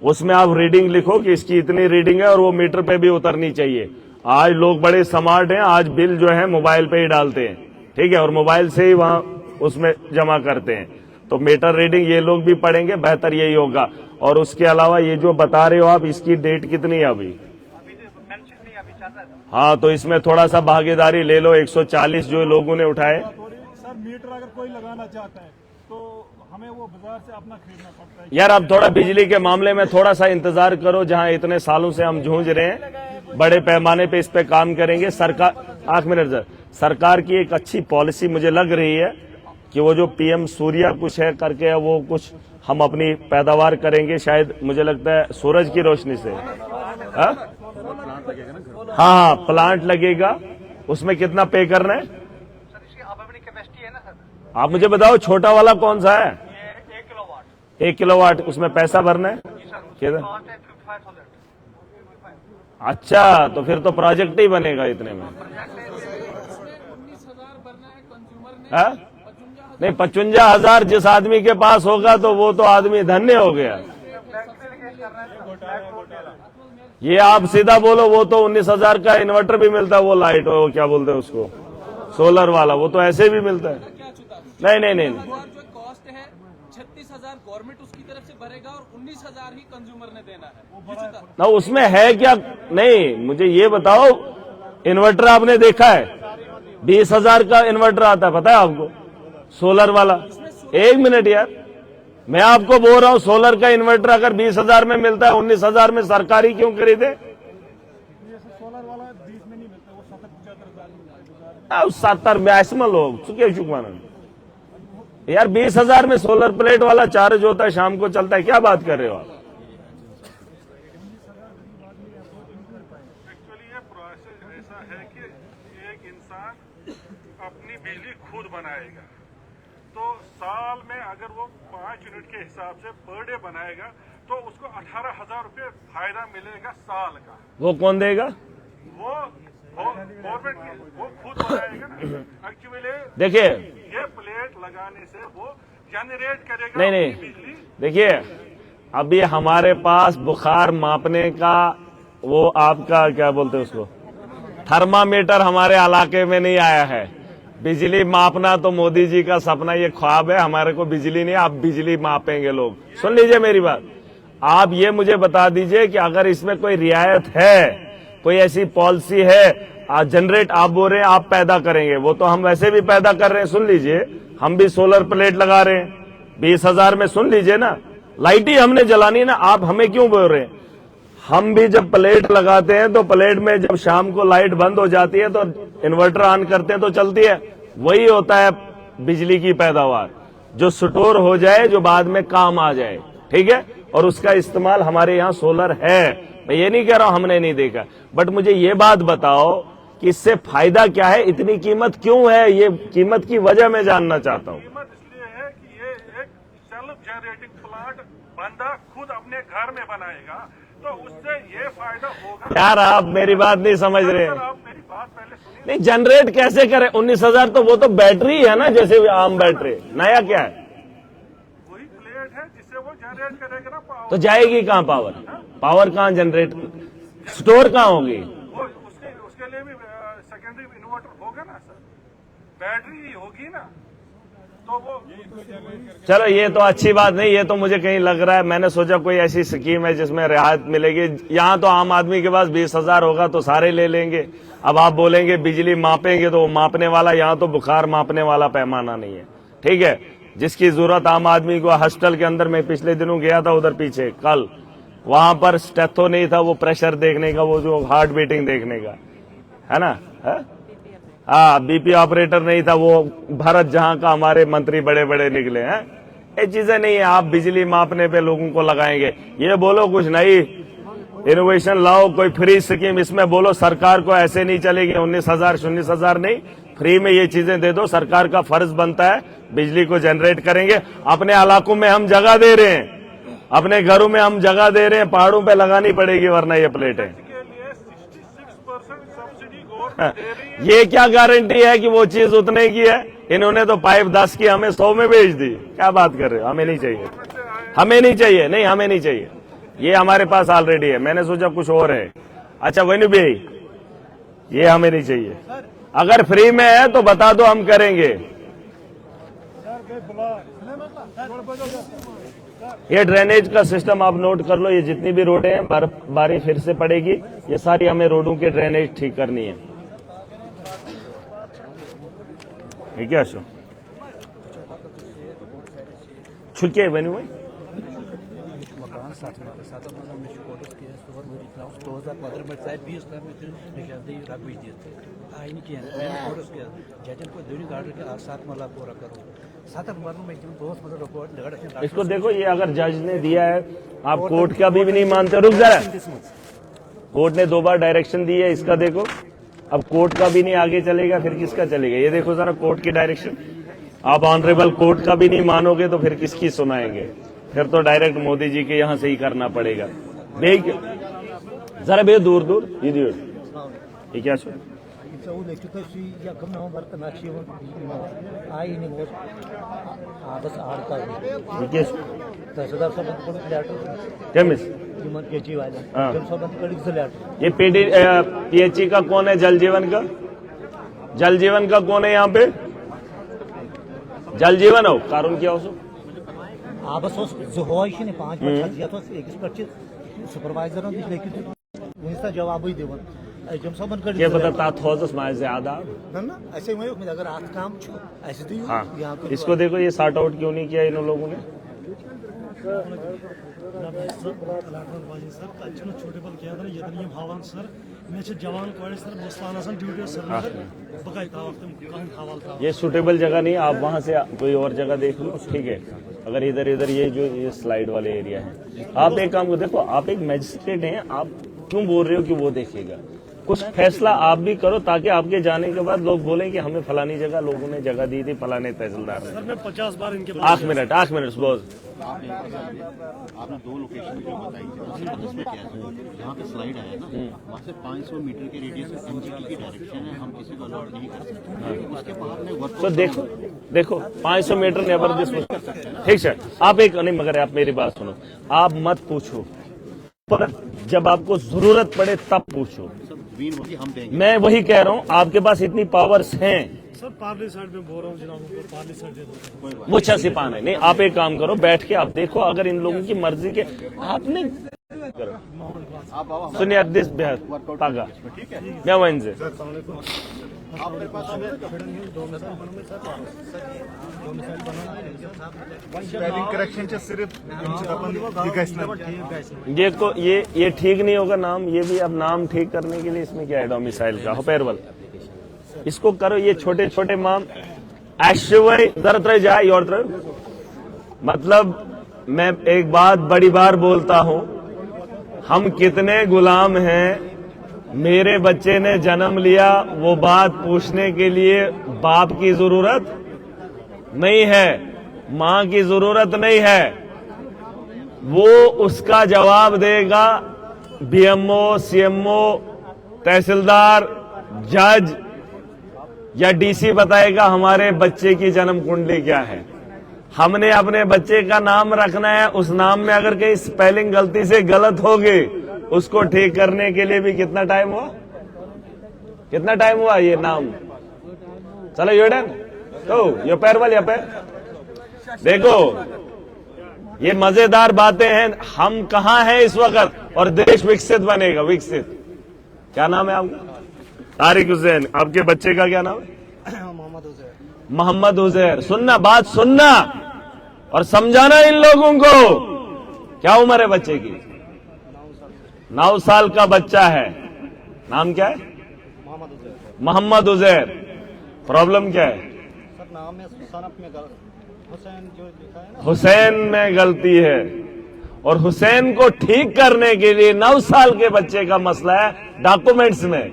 उसमें आप रीडिंग लिखो कि इसकी इतनी रीडिंग है और वो मीटर पे भी उतरनी चाहिए। आज लोग बड़े स्मार्ट हैं, आज बिल जो है मोबाइल पे ही डालते हैं, ठीक है, और मोबाइल से ही वहां उसमें जमा करते हैं। तो मीटर रीडिंग ये लोग भी पढ़ेंगे, बेहतर यही होगा। और उसके अलावा ये जो बता रहे हो आप, इसकी डेट कितनी है अभी? हाँ, तो इसमें थोड़ा सा भागीदारी ले लो, 140 जो लोगों ने उठाए। सर मीटर अगर कोई लगाना चाहता है तो हमें वो बाजार से अपना खरीदना पड़ता है। यार अब थोड़ा बिजली के मामले में थोड़ा सा इंतजार करो, जहां इतने सालों से हम जूझ रहे हैं, बड़े पैमाने पे इस पे काम करेंगे। सरकार, 8 मिनट सर, सरकार की एक अच्छी पॉलिसी मुझे लग रही है कि वो जो पीएम सूर्या कुछ है करके, वो कुछ हम अपनी पैदावार करेंगे, शायद मुझे लगता है सूरज की रोशनी से। हाँ, प्लांट लगेगा, उसमें कितना पे करना है? सर इसकी अब अपनी कैपेसिटी है ना सर, आप मुझे बताओ छोटा वाला कौन सा है? ये 1 किलोवाट। 1 किलोवाट, उसमें पैसा भरना है कितना? कॉस्ट है 55,000। अच्छा, तो फिर तो प्रोजेक्ट ही बनेगा इतने में। 19,000 भरना है कंज्यूमर ने। हाँ? नहीं, 55,000 जिस आदमी के पास होगा तो वो तो आदमी धन्य हो गया। ये आप सीधा बोलो, वो तो 19,000 का इन्वर्टर भी मिलता है, वो लाइट, वो क्या बोलते हैं उसको, सोलर वाला, वो तो ऐसे भी मिलता है। नहीं, जो कॉस्ट है 36,000 गवर्नमेंट उसकी तरफ से भरेगा और 19,000 ही कंज्यूमर ने देना है। ना उसमें है क्या? नहीं, मुझे ये बताओ, इन्वर्टर आपने देखा है? 20,000 का इन्वर्टर आता है, पता है आपको, सोलर वाला। 1 मिनट यार, मैं आपको बोल रहा हूं, सोलर का इन्वर्टर अगर 20,000 में मिलता है, 19,000 में सरकारी क्यों खरीदे? सोलर वाला 20 में नहीं मिलता, वो 70-75,000। 70 में लोग चुके चुकवाना यार, 20,000 में सोलर प्लेट वाला चार्ज होता है, शाम को चलता है, क्या बात कर रहे हो आप? एक्चुअली ये प्रोसेस ऐसा है कि एक इंसान अपनी बिजली खुद बनाएगा, तो साल में अगर वो 5 यूनिट के हिसाब से पर डे बनाएगा तो उसको 18,000 रुपये फायदा मिलेगा साल का। वो कौन देगा? वो गवर्नमेंट वो खुद बनाएगा ना। एक्चुअली देखिए, ये प्लेट लगाने से वो जनरेट करेगा नहीं, बिजली। देखिए, अभी हमारे पास बुखार मापने का वो आपका क्या बोलते हैं उसको, थर्मामीटर हमारे इलाके में नहीं आया है। बिजली मापना तो मोदी जी का सपना, ये ख्वाब है, हमारे को बिजली नहीं, आप बिजली मापेंगे लोग। सुन लीजिए मेरी बात, आप ये मुझे बता दीजिए कि अगर इसमें कोई रियायत है, कोई ऐसी पॉलिसी है, जनरेट आप बोल रहे हैं आप पैदा करेंगे, वो तो हम वैसे भी पैदा कर रहे हैं। सुन लीजिए, हम भी सोलर प्लेट लगा रहे हैं 20,000 में, सुन लीजिए ना, लाइट ही हमने जलानी ना, आप हमें क्यों बोल रहे हैं? हम भी जब प्लेट लगाते हैं तो प्लेट में जब शाम को लाइट बंद हो जाती है तो इन्वर्टर ऑन करते हैं तो चलती है। वही होता है बिजली की पैदावार, जो स्टोर हो जाए, जो बाद में काम आ जाए, ठीक है। और उसका इस्तेमाल हमारे यहाँ सोलर है, मैं ये नहीं कह रहा हूं हमने नहीं देखा, बट मुझे ये बात बताओ कि इससे फायदा क्या है, इतनी कीमत क्यों है, ये कीमत की वजह मैं जानना चाहता हूँ। कीमत इसलिए है कि ये एक सेल्फ जनरेटिंग प्लांट बंदा खुद अपने घर में बनाएगा, तो उससे ये फायदा होगा। यार आप मेरी बात नहीं समझ रहे। आप मेरी बात पहले सुनिए। नहीं, जनरेट कैसे करे? 19,000 तो वो तो बैटरी है ना, जैसे आम बैटरी, नया क्या है? वही प्लेट है जिससे वो जनरेट करेगा ना पावर। तो जाएगी कहाँ पावर? पावर कहाँ जनरेट, स्टोर कहाँ होगी? वो उसके लिए भी सेकेंडरी इन्वर्टर होगा ना सर, बैटरी ही होगी ना। तो वो चलो ये तो अच्छी बात नहीं, ये तो मुझे कहीं लग रहा है, मैंने सोचा कोई ऐसी स्कीम है जिसमें रियायत मिलेगी। यहाँ तो आम आदमी के पास 20,000 होगा तो सारे ले लेंगे। अब आप बोलेंगे बिजली मापेंगे तो वो मापने वाला, यहाँ तो बुखार मापने वाला पैमाना नहीं है। ठीक है, जिसकी जरूरत आम आदमी को, हॉस्टल के अंदर मैं पिछले दिनों गया था उधर पीछे कल, वहां पर स्टेथो नहीं था, वो प्रेशर देखने का, वो जो हार्ट बीटिंग देखने का है ना, हाँ बीपी ऑपरेटर नहीं था, वो भारत जहां का हमारे मंत्री बड़े बड़े निकले हैं। ये चीजें नहीं है, आप बिजली मापने पे लोगों को लगाएंगे। ये बोलो कुछ नई इनोवेशन लाओ, कोई फ्री स्कीम इसमें बोलो, सरकार को ऐसे नहीं चलेगी। 19,000 नहीं, फ्री में ये चीजें दे दो। सरकार का फर्ज बनता है, बिजली को जनरेट करेंगे। अपने इलाकों में हम जगह दे रहे हैं, अपने घरों में हम जगह दे रहे हैं, पहाड़ों पे लगानी पड़ेगी वरना ये प्लेटें। के लिए 66% सब्सिडी गवर्नमेंट दे रही है। ये क्या गारंटी है कि वो चीज उतने की है? इन्होंने तो पाइप 10 की हमें 100 में बेच दी। क्या बात कर रहे हो? हमें नहीं चाहिए, हमें नहीं चाहिए, नहीं हमें नहीं चाहिए। ये हमारे पास ऑलरेडी है। मैंने सोचा कुछ और है। अच्छा वैनु भाई, ये हमें नहीं चाहिए। अगर फ्री में है तो बता दो, हम करेंगे। ये ड्रेनेज का सिस्टम आप नोट कर लो। ये जितनी भी रोडें हैं, बर्फबारी फिर से पड़ेगी, ये सारी हमें रोडों के ड्रेनेज ठीक करनी है। ठीक है अशोक, छुके वैनु भाई। मकान साथ में कोर्स किया तो वो इतना 2015 में शायद 20 लाख में निकालते ही रख दिए थे। आई नहीं किया, मैंने कोर्स किया जजन को दोनों गार्ड के 7 मला पूरा करो 7 मालूम में तुम 2 मतलब रिपोर्ट लगा। इसको देखो, ये अगर जज ने दिया है, आप कोर्ट का भी नहीं मानते। रुक जरा, कोर्ट ने 2 बार डायरेक्शन दी है, इसका देखो। अब कोर्ट का भी नहीं आगे चलेगा, फिर किसका चलेगा? ये देखो जरा कोर्ट की डायरेक्शन। आप ऑनरेबल कोर्ट का भी नहीं मानोगे तो फिर किसकी सुनाएंगे? फिर तो डायरेक्ट मोदी जी के यहाँ से ही करना पड़ेगा। देख जरा भैया दूर दूर ये क्या सो ये PHE का कौन है? जल जीवन का, जल जीवन का कौन है यहाँ पे? जल जीवन हो कारून क्या हो? आबस जो 5 वर्ष सुपरवाइजर जवाब ये बता थोस माए ज्यादा ना ऐसे अगर आप काम ऐसे हाँ, इसको देखो, ये सॉर्ट आउट क्यों नहीं किया इन लोगों ने? ये सूटेबल जगह नहीं, आप वहां से कोई और जगह देख लो। ठीक है, अगर इधर इधर ये जो ये स्लाइड वाले एरिया है, आप एक काम को देखो, आप एक मैजिस्ट्रेट हैं, आप क्यों बोल रहे हो कि वो देखेगा? कुछ फैसला आप भी करो ताकि आपके जाने के बाद लोग बोलें कि हमें फलानी जगह लोगों ने जगह दी थी, फलाने तहसीलदार ने। 50 बार इनके 8 मिनट बॉस। आपने 2 लोकेशन जो बताई थी, उसमें क्या है, जहाँ पे स्लाइड आया ना, वहाँ से 500 मीटर के रेडियस में MGT की डायरेक्शन है, हम किसी को अलॉट नहीं कर सकते। उसके बाद में वर्क तो देखो 500 मीटर नेबर दिस। ठीक है, आप एक नहीं, मगर आप मेरी बात सुनो, आप मत पूछो, पर जब आपको जरूरत पड़े तब पूछो। हम देंगे। मैं वही कह रहा हूँ, आपके पास इतनी पावर्स हैं। सर पार्ली साइड में बोल रहा हूँ जनाब, पार्ली साइड दे दो। मुझा सिपान है नहीं, आप एक काम करो, बैठ के आप देखो, अगर इन लोगों की मर्जी के आपने करो सुनिए दिस तागा मैं वहीं से ये ठीक नहीं होगा नाम, ये भी अब नाम ठीक करने के लिए इसमें क्या है, डोमिसाइल का होपेरवल इसको करो। ये छोटे छोटे माम जरा जाए और मतलब मैं एक बात बड़ी बार बोलता हूं, हम कितने गुलाम हैं। मेरे बच्चे ने जन्म लिया, वो बात पूछने के लिए बाप की जरूरत नहीं है, मां की जरूरत नहीं है, वो उसका जवाब देगा बीएमओ, सीएमओ, तहसीलदार, जज या डीसी बताएगा हमारे बच्चे की जन्म कुंडली क्या है। हमने अपने बच्चे का नाम रखना है, उस नाम में अगर कहीं स्पेलिंग गलती से गलत होगी उसको ठीक करने के लिए भी कितना टाइम हुआ, ये नाम चलो योडन तो यो पैरवल या पैर देखो ये मजेदार बातें हैं। हम कहां हैं इस वक्त और देश विकसित बनेगा, विकसित। क्या नाम है आपका? तारिक हुसैन। आपके बच्चे का क्या नाम है? मोहम्मद उजैर। सुनना, बात सुनना और समझाना इन लोगों को। क्या उम्र है बच्चे की? 9 साल का बच्चा है। नाम क्या है? मोहम्मद उजैर। प्रॉब्लम क्या है? सर नाम में सनफ में हुसैन जो लिखा है ना, हुसैन में गलती है। और हुसैन को ठीक करने के लिए 9 साल के बच्चे का मसला है डॉक्यूमेंट्स में।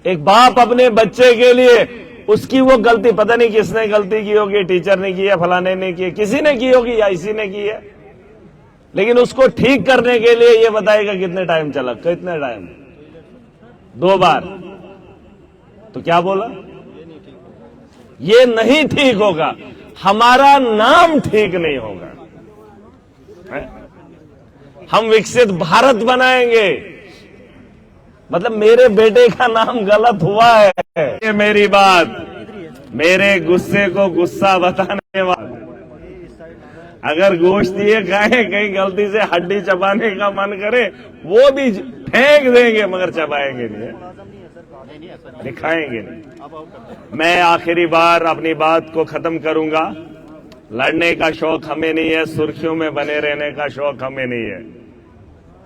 एक बाप अपने बच्चे के लिए उसकी वो गलती, पता नहीं किसने गलती की होगी, टीचर ने की है, फलाने ने की है, किसी ने की होगी या इसी ने की है, लेकिन उसको ठीक करने के लिए ये बताएगा कितने टाइम चला, कितने टाइम? 2 बार। तो क्या बोला? ये नहीं ठीक होगा, हमारा नाम ठीक नहीं होगा। है? हम विकसित भारत बनाएंगे, मतलब मेरे बेटे का नाम गलत हुआ है। ये मेरी बात, मेरे गुस्से को गुस्सा बताने वाला, अगर गोश्त ये खाए कहीं गलती से हड्डी चबाने का मन करे वो भी फेंक देंगे मगर चबाएंगे नहीं, दिखाएंगे नहीं। मैं आखिरी बार अपनी बात को खत्म करूंगा। लड़ने का शौक हमें नहीं है, सुर्खियों में बने रहने का शौक हमें नहीं है।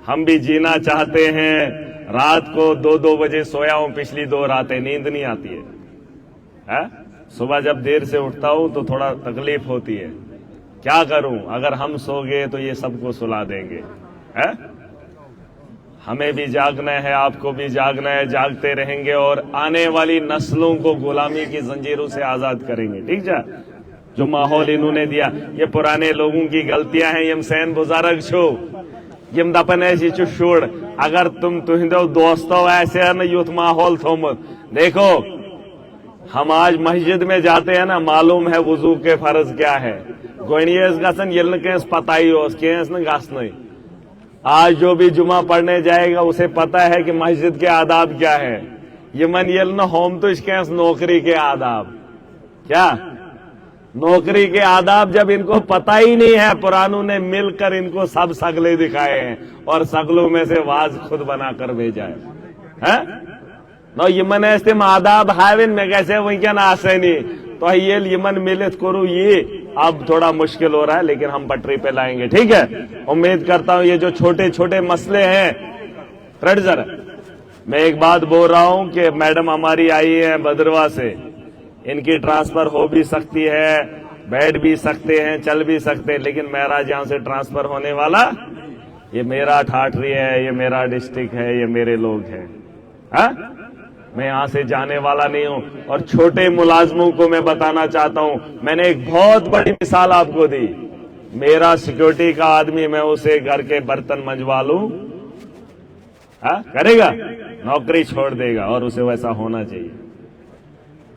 हम भी जीना चाहते हैं। रात को 2-2 बजे सोया हूं, पिछली 2 रातें नींद नहीं आती है? सुबह जब देर से उठता हूं तो थोड़ा तकलीफ होती है। क्या करूं? अगर हम सो गए तो ये सबको सुला देंगे। है? हमें भी जागना है, आपको भी जागना है, जागते रहेंगे और आने वाली नस्लों को गुलामी की जंजीरों से आजाद करेंगे। ठीक है? जो माहौल इन्होंने दिया, ये पुराने लोगों की गलतियां हैं। यम सैन बुजुर्ग छो, यम दपन ऐसी छोड़, अगर तुम तुहिंदो दोस्तों ऐसे है ना यूथ माहौल थोमुत। देखो हम आज मस्जिद में जाते हैं ना, मालूम है वुजू के फर्ज क्या है। गोनियस गसन यल्न केस पता ही हो केस न गसन। आज जो भी जुमा पढ़ने जाएगा उसे पता है कि मस्जिद के आदाब क्या है। यमन यल्न होम तो इसके नौकरी के आदाब क्या, नौकरी के आदाब जब इनको पता ही नहीं है, पुरानों ने मिलकर इनको सब सगले दिखाए हैं और सगलों में से वाज खुद बनाकर भेजा है। नो यमन ऐसे आदाब हाविन में कैसे वही क्या ना आसनी तो ये यमन मिलित करूँ, ये अब थोड़ा मुश्किल हो रहा है लेकिन हम पटरी पे लाएंगे। ठीक है? उम्मीद करता हूं ये जो छोटे छोटे मसले हैं, जरा मैं एक बात बोल रहा हूं कि मैडम हमारी आई है भद्रवा से, इनकी ट्रांसफर हो भी सकती है, बैठ भी सकते हैं, चल भी सकते हैं, लेकिन मेरा जहां से ट्रांसफर होने वाला, ये मेरा ठाठरी है, ये मेरा डिस्ट्रिक्ट है, ये मेरे लोग हैं। हाँ? मैं यहां से जाने वाला नहीं हूं। और छोटे मुलाजमों को मैं बताना चाहता हूं, मैंने एक बहुत बड़ी मिसाल आपको दी। मेरा सिक्योरिटी का आदमी, मैं उसे घर के बर्तन मंजवा लूं, करेगा, नौकरी छोड़ देगा, और उसे वैसा होना चाहिए।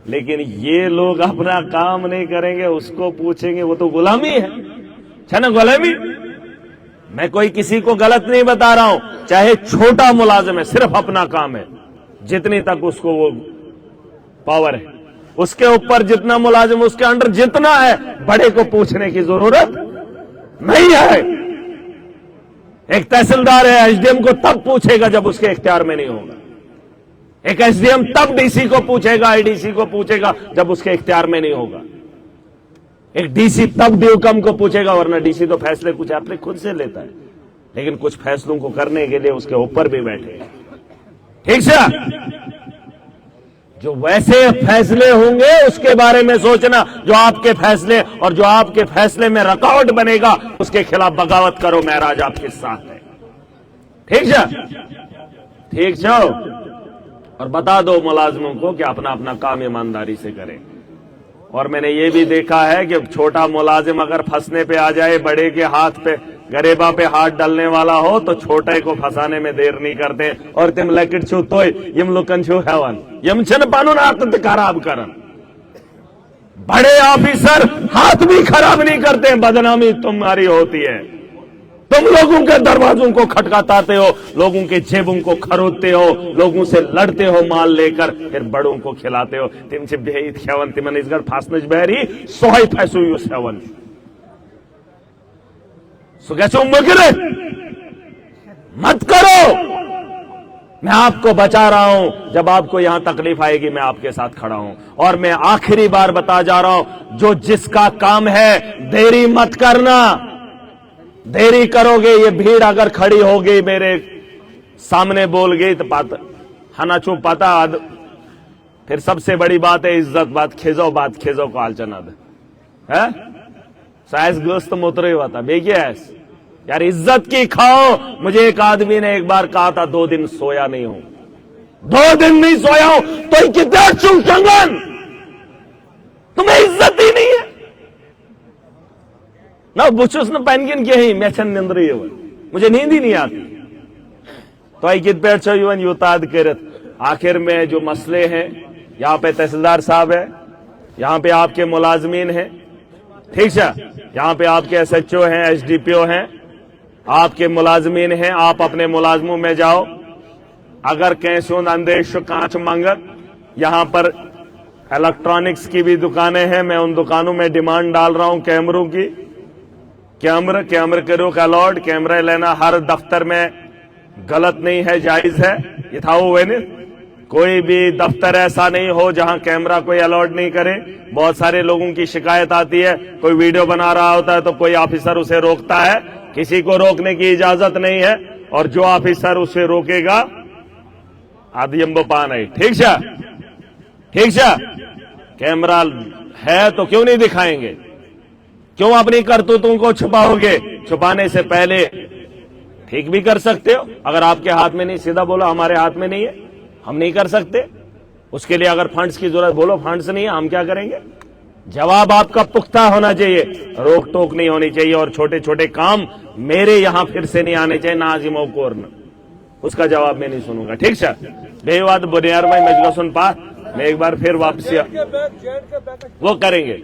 लेकिन ये लोग अपना काम नहीं करेंगे, उसको पूछेंगे, वो तो गुलामी है ना, गुलामी। मैं कोई किसी को गलत नहीं बता रहा हूं, चाहे छोटा मुलाजिम है, सिर्फ अपना काम है, जितनी तक उसको वो पावर है, उसके ऊपर जितना मुलाजिम उसके अंडर जितना है, बड़े को पूछने की जरूरत नहीं है। एक तहसीलदार है, एसडीएम को तब पूछेगा जब उसके इख्तियार में नहीं होगा। एक एसडीएम तब डीसी को पूछेगा, आईडीसी को पूछेगा जब उसके इख्तियार में नहीं होगा। एक डीसी तब ड्यूकम को पूछेगा, वरना डीसी तो फैसले कुछ अपने खुद से लेता है, लेकिन कुछ फैसलों को करने के लिए उसके ऊपर भी बैठे। ठीक से? जो वैसे फैसले होंगे उसके बारे में सोचना, जो आपके फैसले और जो आपके फैसले में रुकावट बनेगा उसके खिलाफ बगावत करो। महराज आपके साथ है। ठीक है? ठीक है? और बता दो मुलाजिमों को कि अपना अपना काम ईमानदारी से करें। और मैंने ये भी देखा है कि छोटा मुलाजिम अगर फंसने पे आ जाए, बड़े के हाथ पे, गरेबा पे हाथ डालने वाला हो, तो छोटे को फंसाने में देर नहीं करते। और तुम लकड़ छू तो यम लुकन छू हेवन यम छन कानून हाथ खराब करन। बड़े ऑफिसर हाथ भी खराब नहीं करते, बदनामी तुम्हारी होती है। तुम लोगों के दरवाजों को खटखटाते हो, लोगों के जेबों को खरोदते हो, लोगों से लड़ते हो माल लेकर, फिर बड़ों को खिलाते हो। तिमसे बेहित खेवन तिमन इसगर फासनज बहरी सोहई फैसु सेवन सो कैसे मगर मत करो। मैं आपको बचा रहा हूं, जब आपको यहां तकलीफ आएगी मैं आपके साथ खड़ा हूं। और मैं आखिरी बार बता जा रहा हूं, जो जिसका काम है देरी मत करना। देरी करोगे, ये भीड़ अगर खड़ी होगी मेरे सामने बोल गई तो पाता हना चुप पाता फिर सबसे बड़ी बात है इज्जत बात खिजो को आलचना है साइज ग्रस्त मोतरे हुआ था बेगिया यार इज्जत की खाओ। मुझे एक आदमी ने एक बार कहा था 2 दिन सोया नहीं हूं, 2 दिन नहीं सोया हूं तो कितना चुंगन तुम्हें इज्जत ही नहीं है ना। बुचुस ने पैनगिन के ही मैचन निंद्री है, मुझे नींद ही नहीं आती। तो आई कित पेड़ युवन युताद करत। आखिर में जो मसले हैं, यहां पे तहसीलदार साहब है, यहां पे आपके मुलाजमीन हैं, ठीक है, यहां पे आपके SHO हैं, SDPO हैं, आपके मुलाजमीन हैं। आप अपने मुलाजमों में जाओ। अगर कैसों अंदेश कांच मंगत, यहां पर इलेक्ट्रॉनिक्स की भी दुकानें हैं, मैं उन दुकानों में डिमांड डाल रहा हूं कैमरों की। कैमरे करो का अलॉट कैमरा लेना हर दफ्तर में गलत नहीं है, जायज है। ये था वो कोई भी दफ्तर ऐसा नहीं हो जहां कैमरा कोई अलॉट नहीं करे। बहुत सारे लोगों की शिकायत आती है, कोई वीडियो बना रहा होता है तो कोई ऑफिसर उसे रोकता है। किसी को रोकने की इजाजत नहीं है, और जो ऑफिसर उसे रोकेगा आदियम्बो पान है। ठीक है, कैमरा है तो क्यों नहीं दिखाएंगे? क्यों अपनी करतूतों को छुपाओगे? छुपाने से पहले ठीक भी कर सकते हो। अगर आपके हाथ में नहीं, सीधा बोलो हमारे हाथ में नहीं है, हम नहीं कर सकते। उसके लिए अगर फंड्स की जरूरत, बोलो फंड्स नहीं है, हम क्या करेंगे? जवाब आपका पुख्ता होना चाहिए, रोक टोक नहीं होनी चाहिए। और छोटे छोटे काम मेरे यहां फिर से नहीं आने चाहिए, नाजिमो कोरन उसका जवाब मैं नहीं सुनूंगा। ठीक है, बेवाद बुनियार भाई मैं सुन पा, मैं एक बार फिर वापसी वो करेंगे।